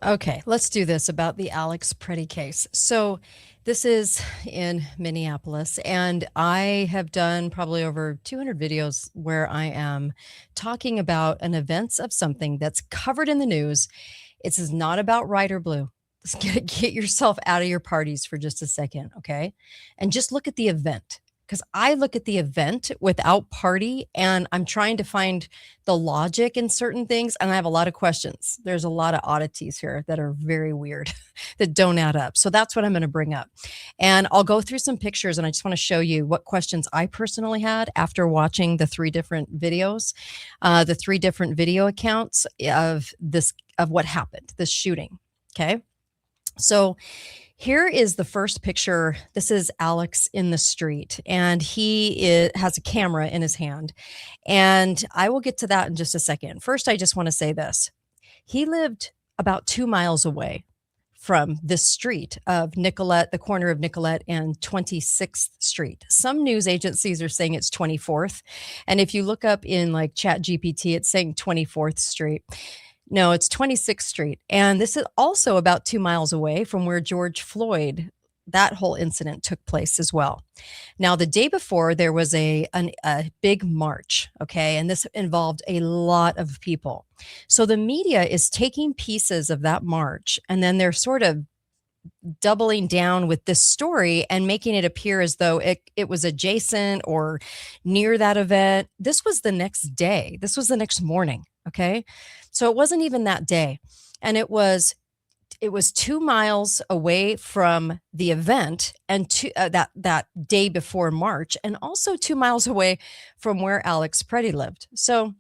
Okay, let's do this about the Alex Pretti case. So, this is in Minneapolis, and I have done probably over 200 videos where I am talking about an events of something that's covered in the news. This is not about red or blue. Just get yourself out of your parties for just a second, okay? And just look at the event. Because I look at the event without party and I'm trying to find the logic in certain things. And I have a lot of questions. There's a lot of oddities here that are very weird that don't add up. So that's what I'm going to bring up. And I'll go through some pictures and I just want to show you what questions I personally had after watching the three different videos, the three different video accounts of what happened, this shooting. Okay. So here is the first picture. This is Alex in the street, and has a camera in his hand. And I will get to that in just a second. First, I just want to say this. He lived about 2 miles away from this street of Nicolette, the corner of Nicolette and 26th Street. Some news agencies are saying it's 24th. And if you look up in like Chat GPT, it's saying 24th Street. No, it's 26th Street. And this is also about 2 miles away from where George Floyd, that whole incident took place as well. Now, the day before, there was a big march, okay? And this involved a lot of people. So the media is taking pieces of that march, and then they're sort of doubling down with this story and making it appear as though it was adjacent or near that event. This was the next day. This was the next morning, okay? So it wasn't even that day. And it was 2 miles away from the event and that day before March, and also 2 miles away from where Alex Pretti lived. So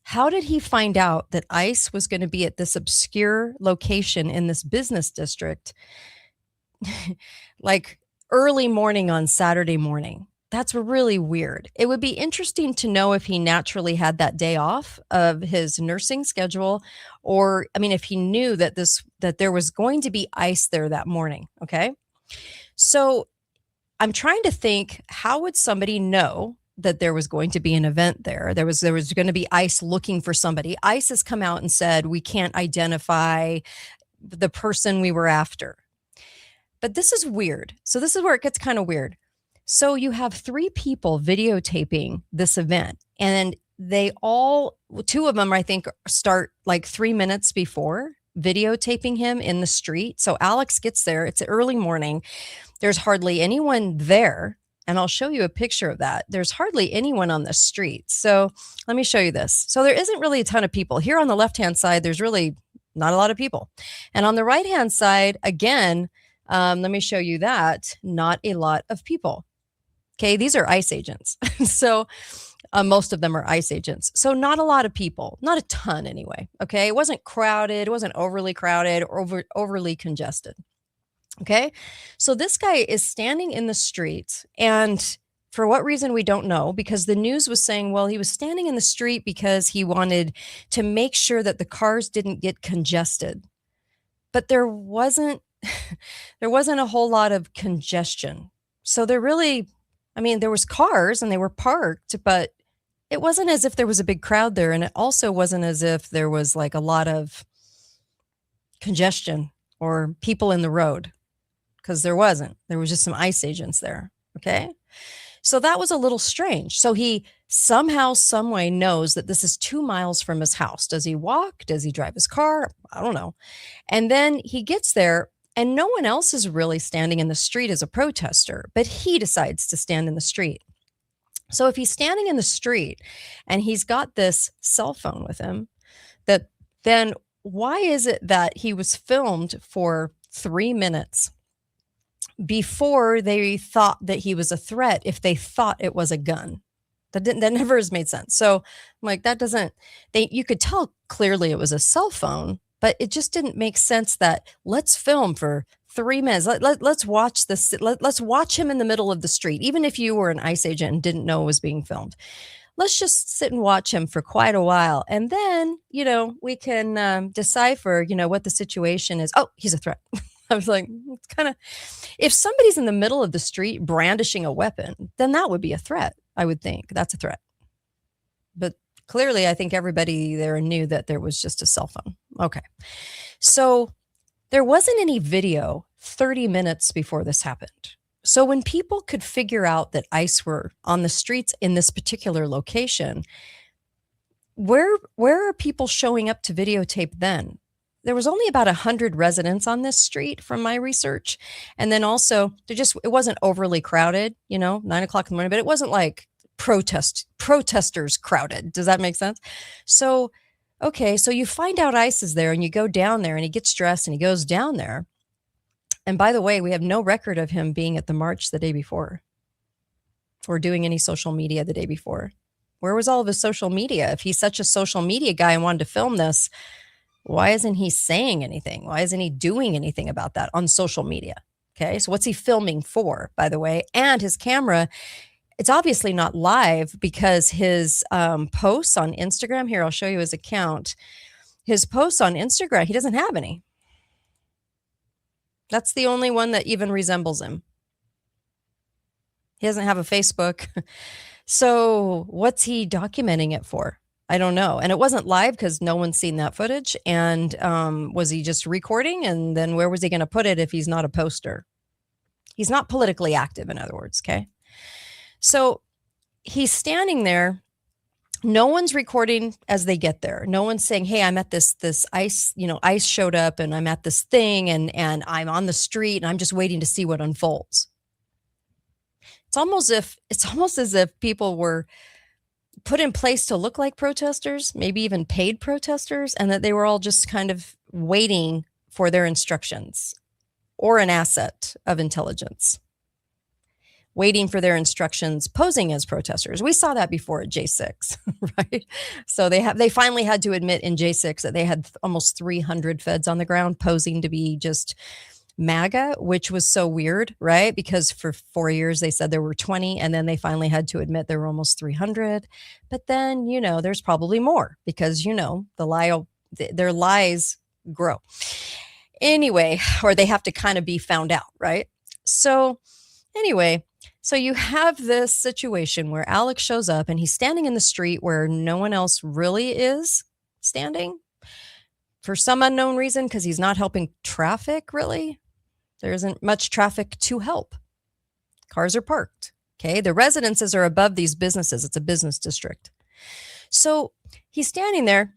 how did he find out that ICE was going to be at this obscure location in this business district, like early morning on Saturday morning? That's really weird. It would be interesting to know if he naturally had that day off of his nursing schedule, or I mean, if he knew that there was going to be ICE there that morning. Okay. So I'm trying to think, how would somebody know that there was going to be an event there? There was going to be ICE looking for somebody. ICE has come out and said, we can't identify the person we were after. But this is weird. So this is where it gets kind of weird. So you have three people videotaping this event, and two of them, I think, start like 3 minutes before videotaping him in the street. So Alex gets there. It's early morning. There's hardly anyone there. And I'll show you a picture of that. There's hardly anyone on the street. So let me show you this. So there isn't really a ton of people. Here on the left-hand side, there's really not a lot of people. And on the right-hand side, again, let me show you that, not a lot of people. Okay, these are ICE agents. So most of them are ICE agents. So not a lot of people, not a ton anyway. Okay, it wasn't crowded. It wasn't overly crowded or overly congested. Okay, so this guy is standing in the street, and for what reason we don't know, because the news was saying, well, he was standing in the street because he wanted to make sure that the cars didn't get congested. But there wasn't a whole lot of congestion. So there was cars and they were parked, but it wasn't as if there was a big crowd there. And it also wasn't as if there was like a lot of congestion or people in the road, because there wasn't. There was just some ICE agents there. Okay. So that was a little strange. So he somehow, some way knows that this is 2 miles from his house. Does he walk? Does he drive his car? I don't know. And then he gets there, and no one else is really standing in the street as a protester, but he decides to stand in the street. So if he's standing in the street and he's got this cell phone with him, then why is it that he was filmed for 3 minutes before they thought that he was a threat if they thought it was a gun? That never has made sense. So I'm like, you could tell clearly it was a cell phone, but it just didn't make sense that let's film for 3 minutes. Let's watch this. Let's watch him in the middle of the street. Even if you were an ICE agent and didn't know it was being filmed, let's just sit and watch him for quite a while. And then, we can decipher, what the situation is. Oh, he's a threat. I was like, it's kind of, if somebody's in the middle of the street brandishing a weapon, then that would be a threat. I would think that's a threat. But clearly, I think everybody there knew that there was just a cell phone. Okay. So there wasn't any video 30 minutes before this happened. So when people could figure out that ice were on the streets in this particular location, where are people showing up to videotape then? There was only about 100 residents on this street from my research. And then also it wasn't overly crowded, 9 o'clock in the morning, but it wasn't like protesters crowded. Does that make sense? So, okay. So you find out ICE is there and you go down there and he gets dressed and he goes down there. And by the way, we have no record of him being at the march the day before or doing any social media the day before. Where was all of his social media? If he's such a social media guy and wanted to film this, why isn't he saying anything? Why isn't he doing anything about that on social media? Okay, so what's he filming for, by the way? And his camera, it's obviously not live because his posts on Instagram, here, I'll show you his account. His posts on Instagram, he doesn't have any. That's the only one that even resembles him. He doesn't have a Facebook. So what's he documenting it for? I don't know. And it wasn't live because no one's seen that footage. And was he just recording? And then where was he going to put it if he's not a poster? He's not politically active, in other words. Okay. So he's standing there. No one's recording as they get there. No one's saying, hey, I'm at this ICE, ICE showed up and I'm at this thing and I'm on the street and I'm just waiting to see what unfolds. It's almost as if people were put in place to look like protesters, maybe even paid protesters, and that they were all just kind of waiting for their instructions or an asset of intelligence, waiting for their instructions, posing as protesters. We saw that before at J6, right? So they finally had to admit in J6 that they had almost 300 feds on the ground posing to be just MAGA, which was so weird, right? Because for 4 years they said there were 20, and then they finally had to admit there were almost 300. But then, there's probably more because, their lies grow. Anyway, or they have to kind of be found out, right? So anyway, so you have this situation where Alex shows up and he's standing in the street where no one else really is standing for some unknown reason, because he's not helping traffic, really. There isn't much traffic to help. Cars are parked. Okay. The residences are above these businesses. It's a business district. So he's standing there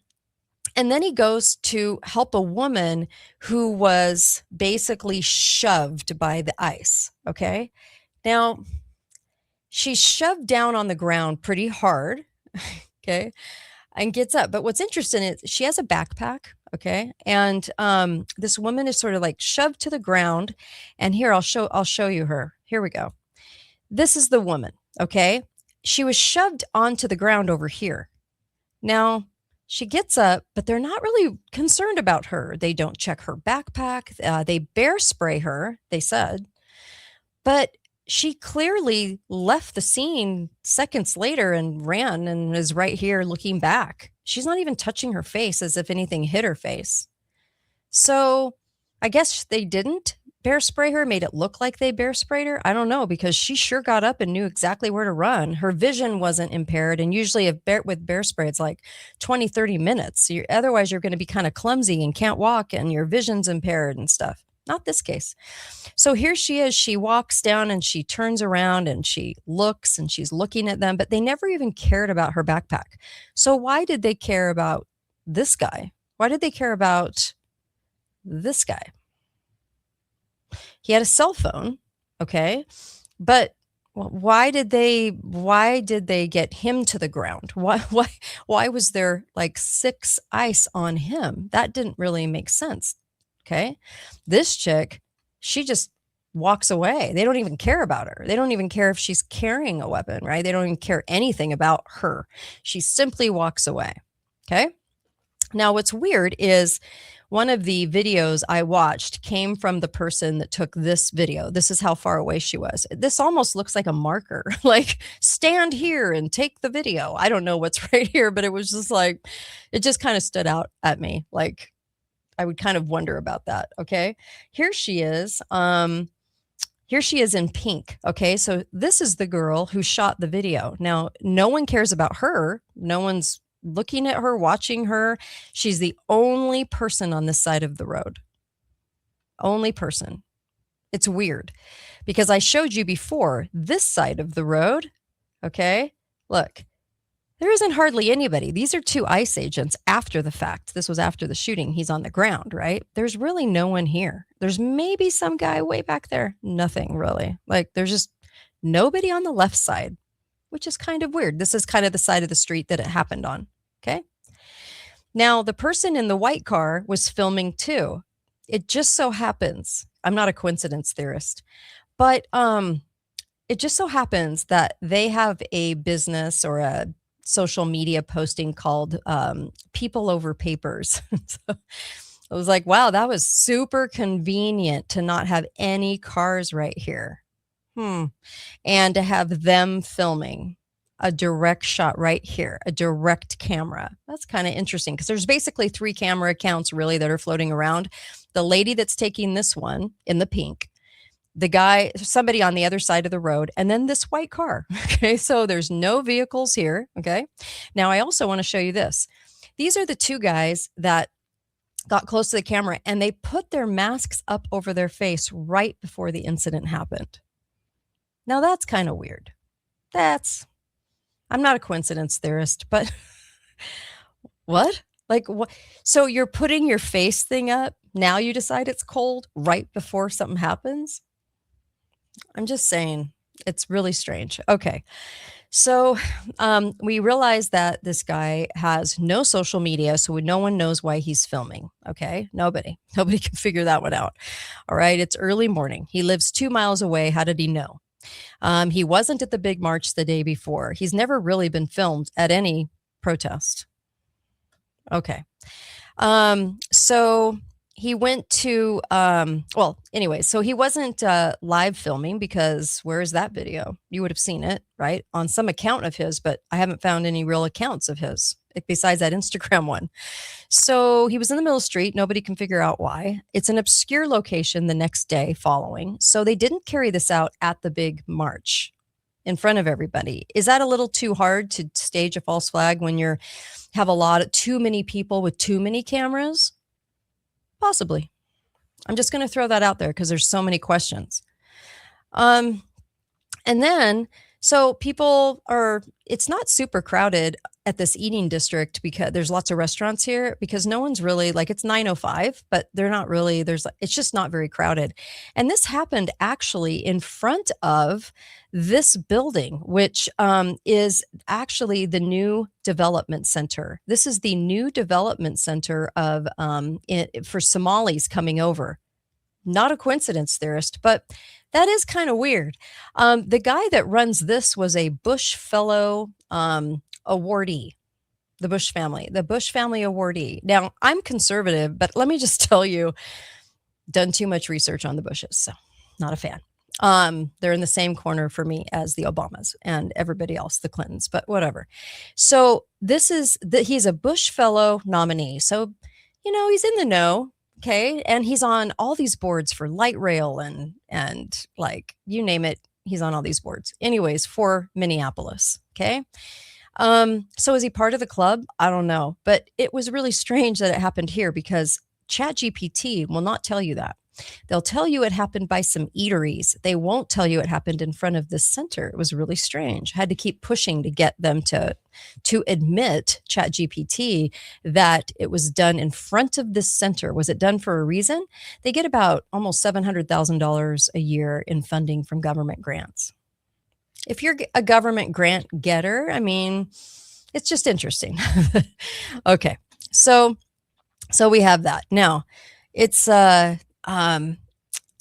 and then he goes to help a woman who was basically shoved by the ICE. Okay. Now she's shoved down on the ground pretty hard. Okay. And gets up. But what's interesting is she has a backpack. Okay. And this woman is sort of like shoved to the ground. And here, I'll show you her. Here we go. This is the woman. Okay. She was shoved onto the ground over here. Now she gets up, but they're not really concerned about her. They don't check her backpack. They bear spray her, they said. But she clearly left the scene seconds later and ran and is right here looking back. She's not even touching her face as if anything hit her face. So I guess they didn't bear spray her, made it look like they bear sprayed her. I don't know, because she sure got up and knew exactly where to run. Her vision wasn't impaired. And usually with bear spray, it's like 20, 30 minutes. Otherwise, you're going to be kind of clumsy and can't walk and your vision's impaired and stuff. Not this case. So here she is. She walks down and she turns around and she looks and she's looking at them, but they never even cared about her backpack. So why did they care about this guy? Why did they care about this guy? He had a cell phone. Okay. But why did they get him to the ground? Why was there like 6 ICE on him? That didn't really make sense. Okay. This chick, she just walks away. They don't even care about her. They don't even care if she's carrying a weapon, right? They don't even care anything about her. She simply walks away. Okay. Now, what's weird is one of the videos I watched came from the person that took this video. This is how far away she was. This almost looks like a marker, like stand here and take the video. I don't know what's right here, but it was just like, it just kind of stood out at me. Like, I would kind of wonder about that. Okay. Here she is. Here she is in pink. Okay. So this is the girl who shot the video. Now, no one cares about her. No one's looking at her, watching her. She's the only person on this side of the road. Only person. It's weird because I showed you before this side of the road. Okay. Look, there isn't hardly anybody. These are two ICE agents after the fact. This was after the shooting. He's on the ground, right? There's really no one here. There's maybe some guy way back there. Nothing really. Like there's just nobody on the left side, which is kind of weird. This is kind of the side of the street that it happened on. Okay. Now, the person in the white car was filming too. It just so happens, I'm not a coincidence theorist, but it just so happens that they have a business or a social media posting called People Over Papers. So I was like, wow, that was super convenient to not have any cars right here. And to have them filming a direct shot right here, a direct camera. That's kind of interesting because there's basically 3 camera accounts really that are floating around. The lady that's taking this one in the pink, the guy, somebody on the other side of the road, and then this white car. Okay, so there's no vehicles here. Okay, now I also want to show you this. These are the 2 guys that got close to the camera and they put their masks up over their face right before the incident happened. Now that's kind of weird. I'm not a coincidence theorist, but what? Like what? So you're putting your face thing up. Now you decide it's cold right before something happens. I'm just saying it's really strange. Okay. So we realize that this guy has no social media, so no one knows why he's filming. Okay. Nobody can figure that one out. All right. It's early morning. He lives 2 miles away. How did he know? He wasn't at the big march the day before. He's never really been filmed at any protest. Okay. So he went to, so he wasn't live filming because where is that video? You would have seen it, right? On some account of his, but I haven't found any real accounts of his besides that Instagram one. So he was in the middle of the street. Nobody can figure out why. It's an obscure location the next day following. So they didn't carry this out at the big march in front of everybody. Is that a little too hard to stage a false flag when you have too many people with too many cameras? Possibly. I'm just going to throw that out there because there's so many questions. And then, so it's not super crowded at this eating district because there's lots of restaurants here because no one's really it's 9:05, but they're not really, it's just not very crowded. And this happened actually in front of this building, which is actually the new development center. This is the new development center for Somalis coming over. Not a coincidence theorist, but that is kind of weird. The guy that runs this was a Bush Fellow awardee, the Bush family awardee. Now, I'm conservative, but let me just tell you, done too much research on the Bushes, so not a fan. They're in the same corner for me as the Obamas and everybody else, the Clintons, but whatever. So he's a Bush Fellow nominee. So, he's in the know. Okay. And he's on all these boards for light rail and you name it. He's on all these boards anyways for Minneapolis. Okay. So is he part of the club? I don't know, but it was really strange that it happened here because ChatGPT will not tell you that. They'll tell you it happened by some eateries. They won't tell you it happened in front of this center. It was really strange. I had to keep pushing to get them to admit, ChatGPT, that it was done in front of this center. Was it done for a reason? They get about almost $700,000 a year in funding from government grants. If you're a government grant getter, I mean, it's just interesting. Okay. So we have that. Now, it's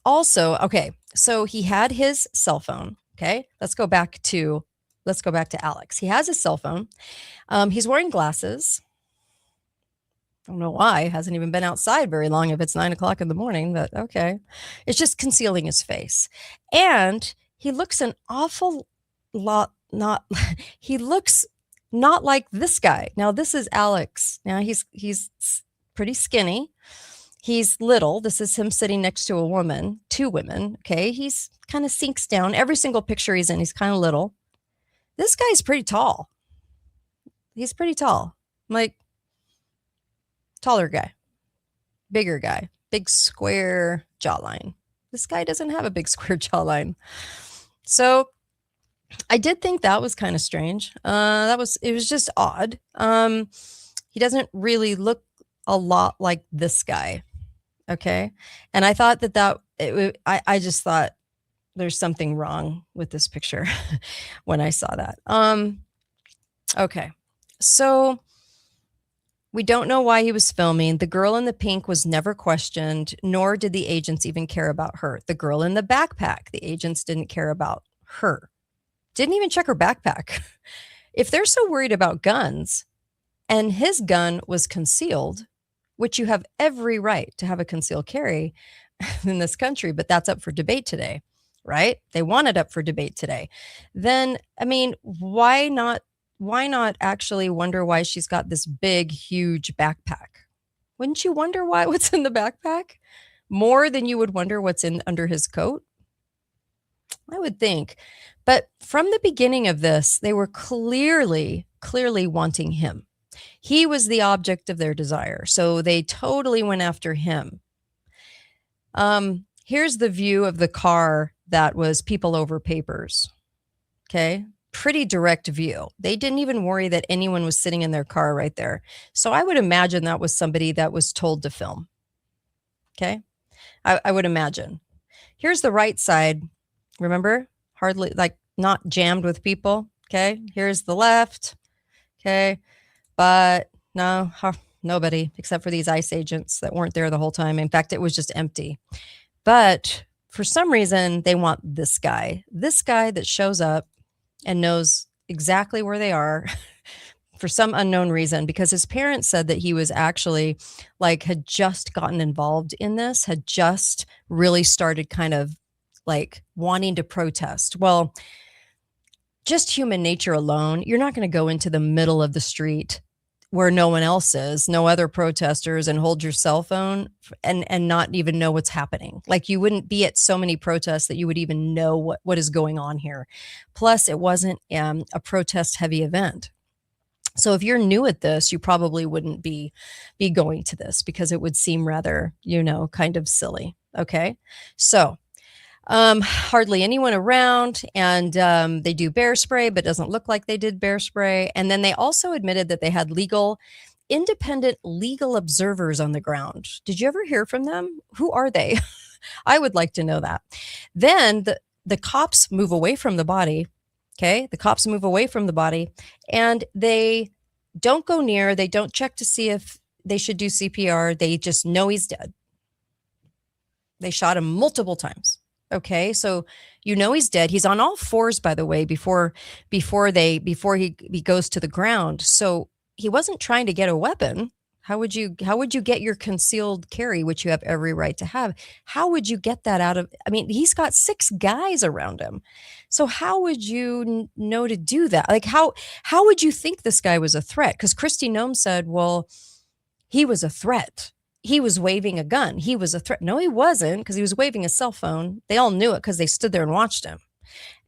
also, okay, so he had his cell phone. Okay, let's go back to Alex. He has his cell phone. He's wearing glasses. I don't know why. Hasn't even been outside very long if it's 9:00 in the morning, but okay. It's just concealing his face. And he looks an awful lot he looks not like this guy. Now, this is Alex. Now, he's pretty skinny. He's little. This is him sitting next to a woman, 2 women. Okay. He's kind of sinks down. Every single picture he's in, he's kind of little. This guy's pretty tall. He's pretty tall. Like, taller guy, bigger guy, big square jawline. This guy doesn't have a big square jawline. So I did think that was kind of strange. It was just odd. He doesn't really look a lot like this guy. Okay. And I thought I just thought there's something wrong with this picture when I saw that. Okay. So we don't know why he was filming. The girl in the pink was never questioned, nor did the agents even care about her. The girl in the backpack, the agents didn't care about her. Didn't even check her backpack. If they're so worried about guns, and his gun was concealed, which you have every right to have a concealed carry in this country, but that's up for debate today, right? They want it up for debate today. Then, I mean, why not actually wonder why she's got this big, huge backpack? Wouldn't you wonder what's in the backpack more than you would wonder what's in under his coat? I would think. But from the beginning of this, they were clearly wanting him. He was the object of their desire. So they totally went after him. Here's the view of the car that was people over papers. Okay. Pretty direct view. They didn't even worry that anyone was sitting in their car right there. So I would imagine that was somebody that was told to film. Okay. I would imagine. Here's the right side. Remember? Hardly, like, not jammed with people. Okay. Here's the left. Okay. But no, nobody except for these ICE agents that weren't there the whole time. In fact, it was just empty. But for some reason, they want this guy that shows up and knows exactly where they are for some unknown reason, because his parents said that he was actually had just gotten involved in this, had just really started kind of wanting to protest. Well, just human nature alone, you're not going to go into the middle of the street where no one else is, no other protesters, and hold your cell phone and not even know what's happening. Like, you wouldn't be at so many protests that you would even know what is going on here. Plus, it wasn't a protest heavy event. So if you're new at this, you probably wouldn't be going to this because it would seem rather, kind of silly. Okay. So hardly anyone around, and they do bear spray, but doesn't look like they did bear spray. And then they also admitted that they had independent legal observers on the ground. Did you ever hear from them? Who are they? I would like to know that. Then the cops move away from the body. Okay. The cops move away from the body, and they don't go near. They don't check to see if they should do CPR. They just know he's dead. They shot him multiple times. Okay, so he's dead. He's on all fours, by the way, before he goes to the ground. So he wasn't trying to get a weapon. How would you get your concealed carry, which you have every right to have? How would you get that out of? I mean, he's got 6 guys around him. So how would you know to do that? Like, how would you think this guy was a threat? Because Kristi Noem said, well, he was a threat. He was waving a gun. He was a threat. No, he wasn't, because he was waving a cell phone. They all knew it because they stood there and watched him.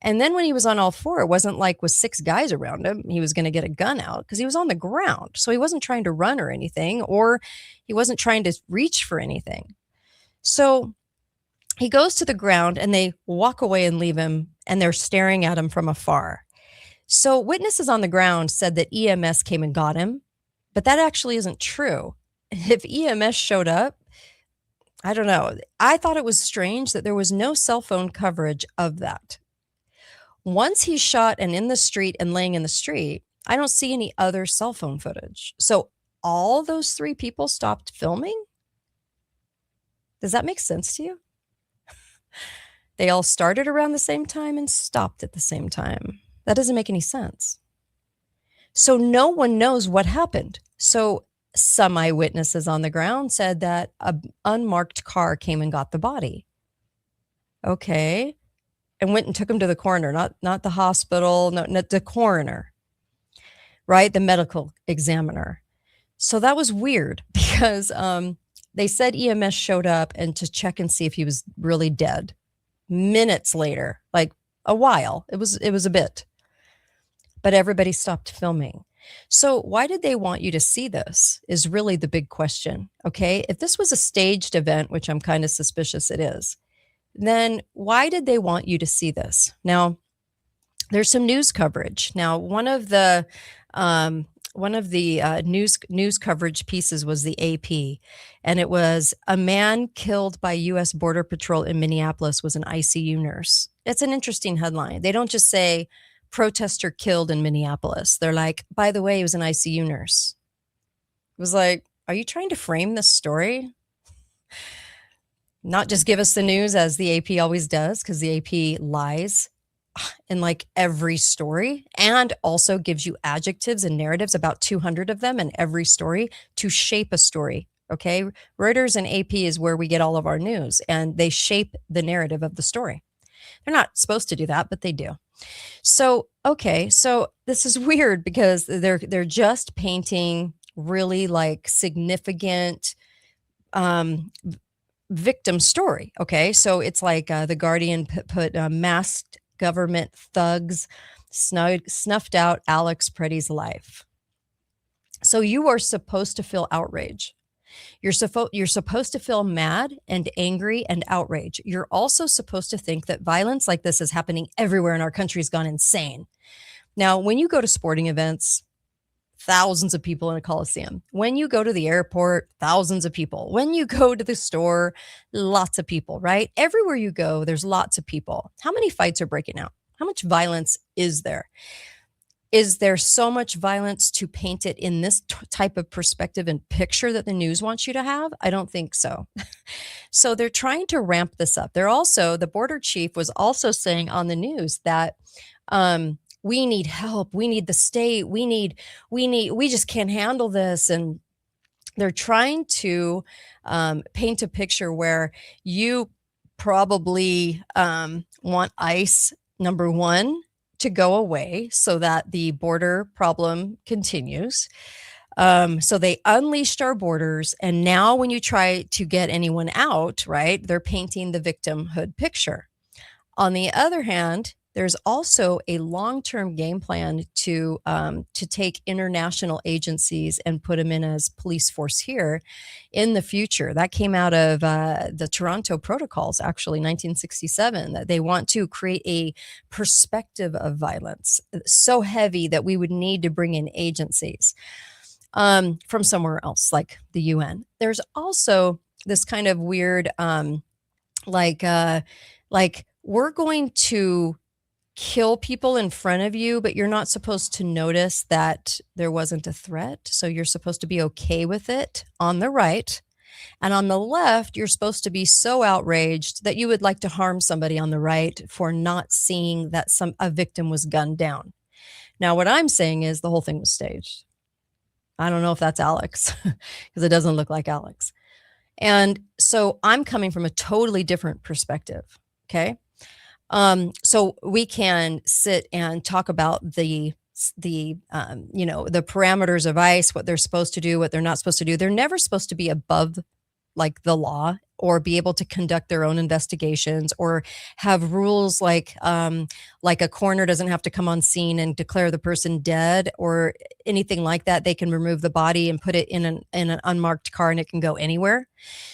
And then when he was on all four, it wasn't like with 6 guys around him, he was going to get a gun out, because he was on the ground. So he wasn't trying to run or anything, or he wasn't trying to reach for anything. So he goes to the ground, and they walk away and leave him, and they're staring at him from afar. So witnesses on the ground said that EMS came and got him, but that actually isn't true. If EMS showed up, I don't know. I thought it was strange that there was no cell phone coverage of that. Once he's shot and in the street and laying in the street, I don't see any other cell phone footage. So all those 3 people stopped filming? Does that make sense to you? They all started around the same time and stopped at the same time. That doesn't make any sense. So no one knows what happened. So some eyewitnesses on the ground said that an unmarked car came and got the body. Okay. And went and took him to the coroner, not the hospital, not the coroner, right? The medical examiner. So that was weird, because they said EMS showed up and to check and see if he was really dead. Minutes later, like a while, it was a bit, but everybody stopped filming. So, why did they want you to see this is really the big question. Okay. If this was a staged event, which I'm kind of suspicious it is, then why did they want you to see this? Now, there's some news coverage. Now, one of the news coverage pieces was the AP, and it was a man killed by U.S. Border Patrol in Minneapolis was an ICU nurse. It's an interesting headline. They don't just say protester killed in Minneapolis. They're like, by the way, he was an ICU nurse. It was like, are you trying to frame this story? Not just give us the news as the AP always does, because the AP lies in like every story and also gives you adjectives and narratives, about 200 of them in every story to shape a story. Okay. Reuters and AP is where we get all of our news, and they shape the narrative of the story. They're not supposed to do that, but they do. So, okay. So this is weird because they're just painting really like significant um victim story. Okay. So it's like the Guardian put masked government thugs snuffed out Alex Pretty's life. So you are supposed to feel outrage. You're supposed to feel mad and angry and outrage. You're also supposed to think that violence like this is happening everywhere and our country's gone insane. Now, when you go to sporting events, thousands of people in a coliseum. When you go to the airport, thousands of people. When you go to the store, lots of people, right? Everywhere you go, there's lots of people. How many fights are breaking out? How much violence is there? Is there so much violence to paint it in this type of perspective and picture that the news wants you to have? I don't think so. So they're trying to ramp this up. The border chief was also saying on the news that we need help. We need the state. We just can't handle this. And they're trying to paint a picture where you probably want ICE, number one, to go away so that the border problem continues. So they unleashed our borders. And now when you try to get anyone out, right, they're painting the victimhood picture. On the other hand, there's also a long-term game plan to take international agencies and put them in as police force here in the future. That came out of the Toronto Protocols, actually, 1967, that they want to create a perspective of violence so heavy that we would need to bring in agencies from somewhere else, like the UN. There's also this kind of weird, like we're going to kill people in front of you, but you're not supposed to notice that there wasn't a threat. So you're supposed to be okay with it on the right. And on the left, you're supposed to be so outraged that you would like to harm somebody on the right for not seeing that a victim was gunned down. Now, what I'm saying is the whole thing was staged. I don't know if that's Alex because it doesn't look like Alex. And so I'm coming from a totally different perspective. Okay. So we can sit and talk about the parameters of ICE, what they're supposed to do, what they're not supposed to do. They're never supposed to be above like the law or be able to conduct their own investigations or have rules like a coroner doesn't have to come on scene and declare the person dead or anything like that. They can remove the body and put it in an unmarked car and it can go anywhere.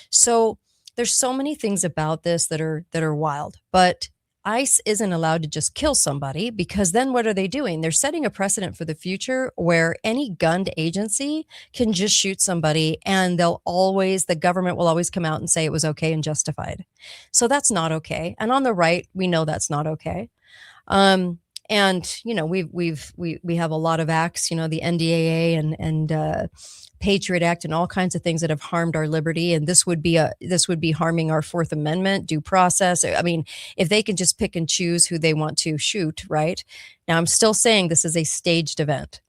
So there's so many things about this that are wild, but ICE isn't allowed to just kill somebody because then what are they doing? They're setting a precedent for the future where any gunned agency can just shoot somebody and the government will always come out and say it was okay and justified. So that's not okay. And on the right, we know that's not okay. And we have a lot of acts, the NDAA and Patriot Act and all kinds of things that have harmed our liberty. And this would be harming our Fourth Amendment due process. I mean, if they can just pick and choose who they want to shoot, right? Now, I'm still saying this is a staged event,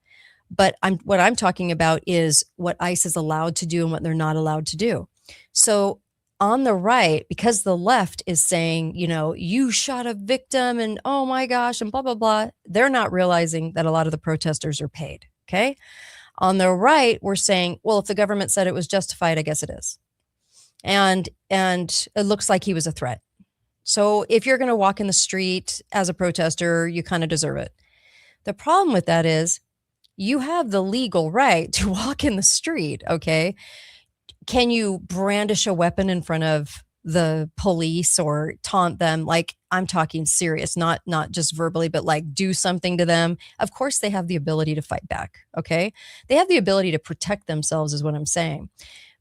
but what I'm talking about is what ICE is allowed to do and what they're not allowed to do. So on the right, because the left is saying, you shot a victim and oh my gosh, and blah, blah, blah, they're not realizing that a lot of the protesters are paid. Okay. On the right, we're saying, well, if the government said it was justified, I guess it is. And it looks like he was a threat. So if you're going to walk in the street as a protester, you kind of deserve it. The problem with that is You have the legal right to walk in the street, okay? Can you brandish a weapon in front of the police or taunt them? Like, I'm talking serious, not just verbally, but like do something to them. Of course, they have the ability to fight back, okay? They have the ability to protect themselves is what I'm saying.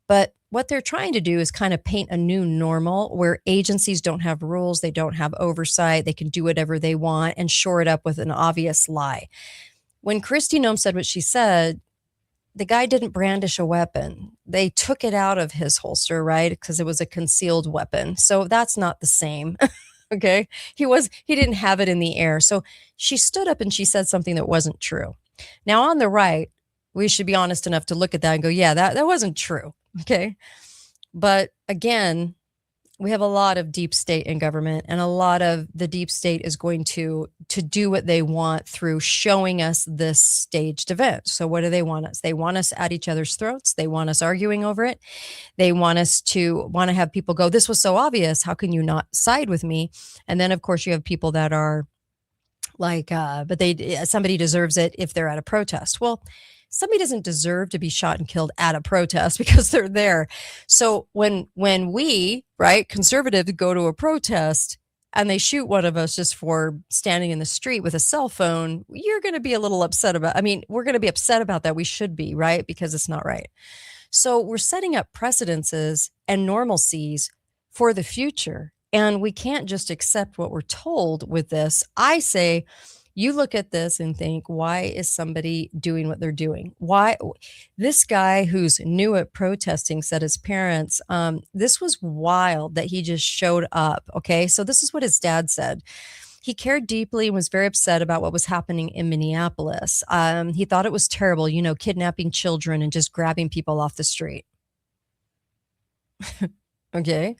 But what they're trying to do is kind of paint a new normal where agencies don't have rules, they don't have oversight, they can do whatever they want and shore it up with an obvious lie. When Kristi Noem said what she said, the guy didn't brandish a weapon. They took it out of his holster, right? Because it was a concealed weapon. So that's not the same. Okay. He didn't have it in the air. So she stood up and she said something that wasn't true. Now on the right, we should be honest enough to look at that and go, yeah, that wasn't true. Okay. But again, we have a lot of deep state in government, and a lot of the deep state is going to do what they want through showing us this staged event. So what do they want us? They want us at each other's throats. They want us arguing over it. They want us to want to have people go, this was so obvious, how can you not side with me? And then of course you have people that are like, but they somebody deserves it if they're at a protest. Well, somebody doesn't deserve to be shot and killed at a protest because they're there. So when we, right, conservatives go to a protest and they shoot one of us just for standing in the street with a cell phone, you're going to be a little upset about. I mean, we're going to be upset about that. We should be, right? Because it's not right. So we're setting up precedences and normalcies for the future. And we can't just accept what we're told with this. I say, you look at this and think, why is somebody doing what they're doing? Why this guy who's new at protesting said his parents, this was wild that he just showed up. Okay. So this is what his dad said. He cared deeply and was very upset about what was happening in Minneapolis. He thought it was terrible, kidnapping children and just grabbing people off the street. Okay.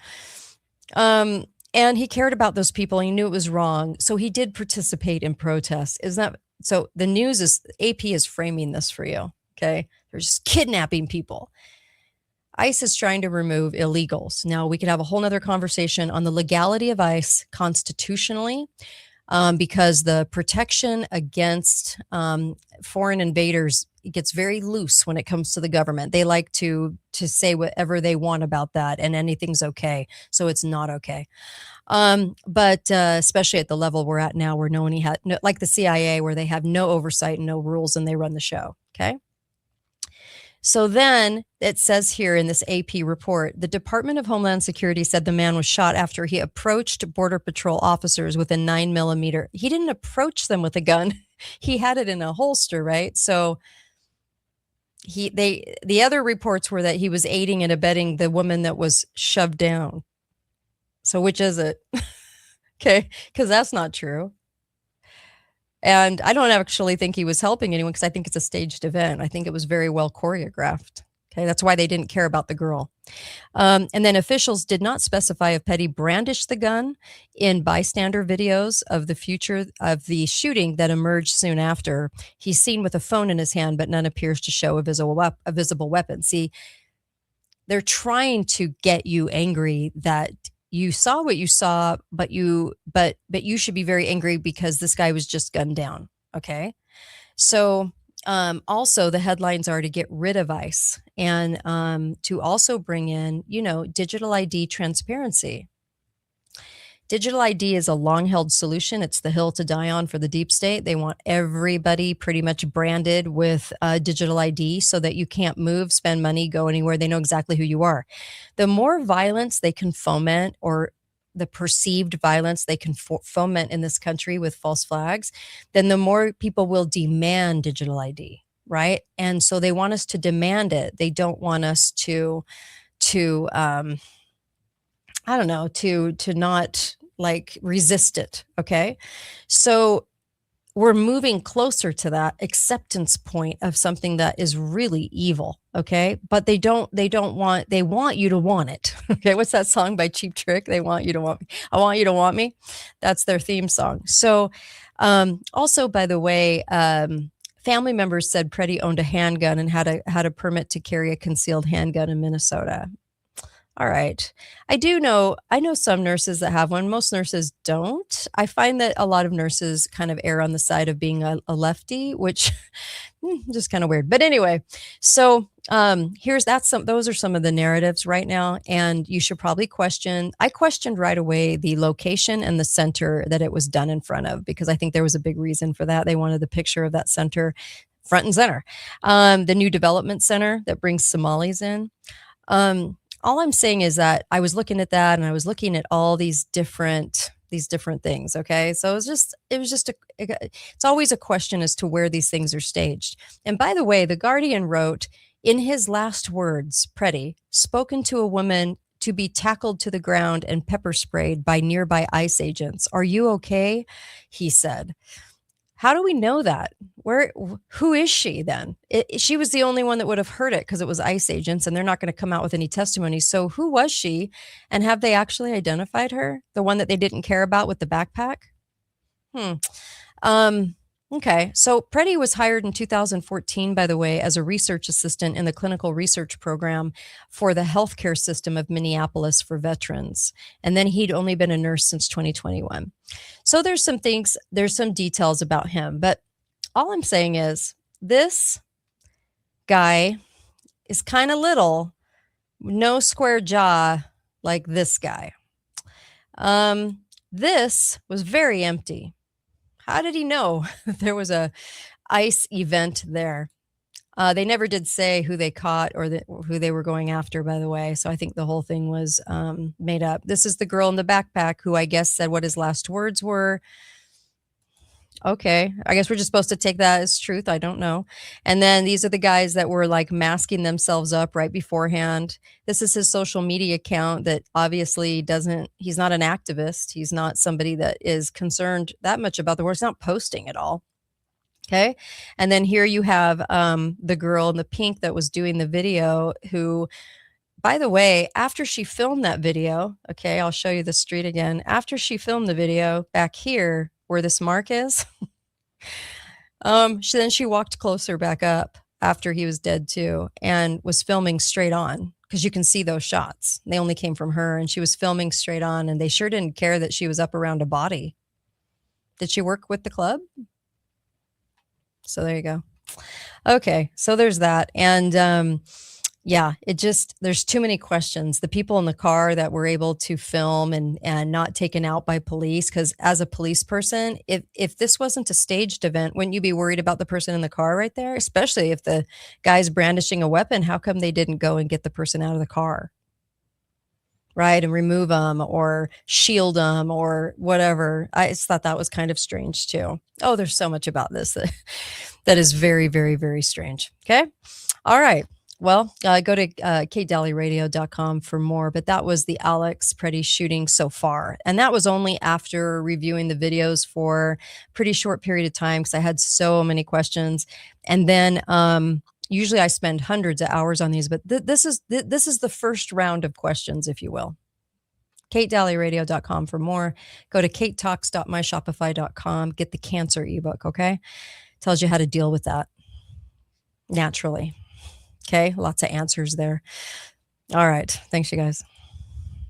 And he cared about those people. He knew it was wrong. So he did participate in protests. Isn't that so? The news is AP is framing this for you. Okay. They're just kidnapping people. ICE is trying to remove illegals. Now, we could have a whole nother conversation on the legality of ICE constitutionally, because the protection against foreign invaders gets very loose when it comes to the government. They like to say whatever they want about that, and anything's okay. So it's not okay. But especially at the level we're at now, where no one had, no, like the CIA, where they have no oversight and no rules, and they run the show. Okay. So then it says here in this AP report, the Department of Homeland Security said the man was shot after he approached Border Patrol officers with a 9mm. He didn't approach them with a gun. He had it in a holster, right? So the other reports were that he was aiding and abetting the woman that was shoved down. So which is it? Okay, because that's not true. And I don't actually think he was helping anyone, because I think it's a staged event. I think it was very well choreographed. Okay, that's why they didn't care about the girl. And then officials did not specify if Pretti brandished the gun in bystander videos of the future of the shooting that emerged soon after. He's seen with a phone in his hand, but none appears to show a visible weapon. See, they're trying to get you angry that you saw what you saw, but you should be very angry because this guy was just gunned down. Okay. So also the headlines are to get rid of ICE, and to also bring in, digital ID transparency. Digital ID is a long held solution. It's the hill to die on for the deep state. They want everybody pretty much branded with digital ID so that you can't move, spend money, go anywhere. They know exactly who you are. The more violence they can foment, or the perceived violence they can foment in this country with false flags, then the more people will demand digital ID, right? And so they want us to demand it. They don't want us to I don't know, to not like resist it. Okay. So we're moving closer to that acceptance point of something that is really evil. Okay. But they want you to want it. Okay. What's that song by Cheap Trick? They want you to want me. I want you to want me. That's their theme song. So, also, by the way, family members said Pretti owned a handgun and had a permit to carry a concealed handgun in Minnesota. All right. I know some nurses that have one. Most nurses don't. I find that a lot of nurses kind of err on the side of being a lefty, which just kind of weird. But anyway, so here's that's some those are some of the narratives right now. And you should probably question. I questioned right away the location and the center that it was done in front of, because I think there was a big reason for that. They wanted the picture of that center front and center. The new development center that brings Somalis in. All I'm saying is that I was looking at that, and I was looking at all these different things. Okay. So it was just it's always a question as to where these things are staged. And by the way, the Guardian wrote, in his last words, Pretti spoken to a woman to be tackled to the ground and pepper sprayed by nearby ICE agents. Are you okay? He said. How do we know that? Who is she then? She was the only one that would have heard it because it was ICE agents, and they're not going to come out with any testimony. So who was she? And have they actually identified her? The one that they didn't care about with the backpack? Hmm. Okay. So Pretti was hired in 2014, by the way, as a research assistant in the clinical research program for the healthcare system of Minneapolis for veterans. And then he'd only been a nurse since 2021. So there's some details about him. But all I'm saying is this guy is kind of little, no square jaw like this guy. This was very empty. How did he know there was a ICE event there? They never did say who they caught or who they were going after, by the way. So I think the whole thing was made up. This is the girl in the backpack who I guess said what his last words were. Okay, I guess we're just supposed to take that as truth. I don't know. And then these are the guys that were like masking themselves up right beforehand. This is his social media account that obviously he's not an activist. He's not somebody that is concerned that much about the world. He's not posting at all. Okay. And then here you have the girl in the pink that was doing the video who, by the way, after she filmed that video, okay, I'll show you the street again. After she filmed the video back here where this mark is, she walked closer back up after he was dead too, and was filming straight on, because you can see those shots. They only came from her, and she was filming straight on, and they sure didn't care that she was up around a body. Did she work with the club? So there you go. Okay, so there's that. And yeah, there's too many questions. The people in the car that were able to film and not taken out by police, because as a police person, if this wasn't a staged event, wouldn't you be worried about the person in the car right there? Especially if the guy's brandishing a weapon, how come they didn't go and get the person out of the car? Right, and remove them or shield them or whatever. I just thought that was kind of strange too. Oh, there's so much about this that is very, very, very strange. Okay. All right. Well, go to katedalleyradio.com for more, but that was the Alex Pretti shooting so far. And that was only after reviewing the videos for a pretty short period of time, because I had so many questions. And then usually I spend hundreds of hours on these, but this is the first round of questions, if you will. katedalleyradio.com for more. Go to katetalks.myshopify.com. Get the cancer ebook, okay? Tells you how to deal with that naturally. Okay, lots of answers there. All right. Thanks, you guys.